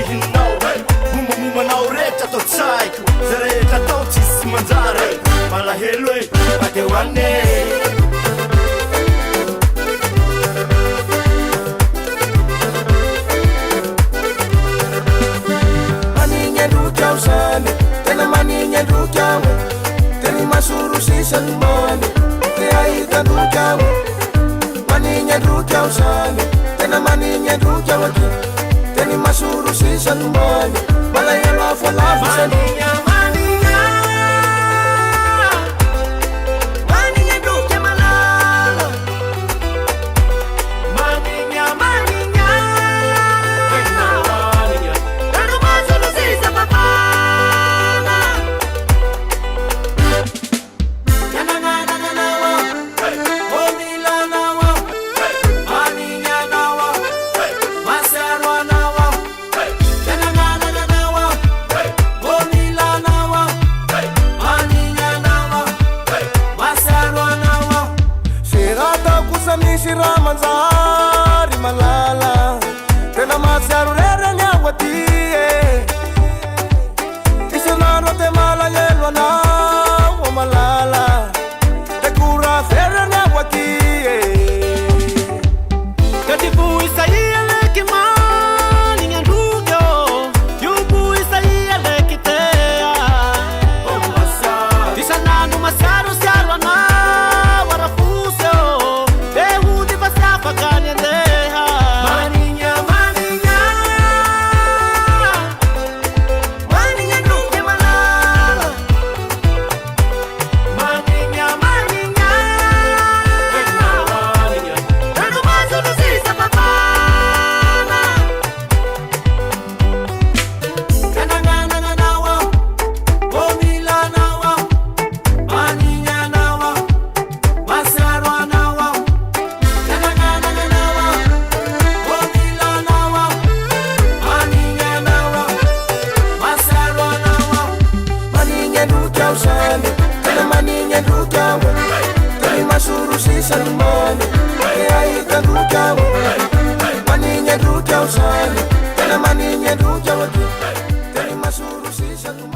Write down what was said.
hihinao momamomanao rehetra atao tsaiko za rehetra atao tsisy manjary malahelo e bakeo anne tena maninya dukamu teni masuru sisa lumani te aika dukamu maninya dukamu sani tena maninya dukamu teni masuru sisa lumani malaya lafa lafa maninya Ramanzari malala tena masaru rere nyawatie isanaro te malayelo na o malala te kura fere nyawatie katibu isaia leki mani nyandugo yubu isaia leki tea o masa isananu masaru siarwa na tena maninya dukamu teni masuru sisa lumani te aika dukamu maninya dukamu sani tena maninya dukamu teni masuru sisa lumani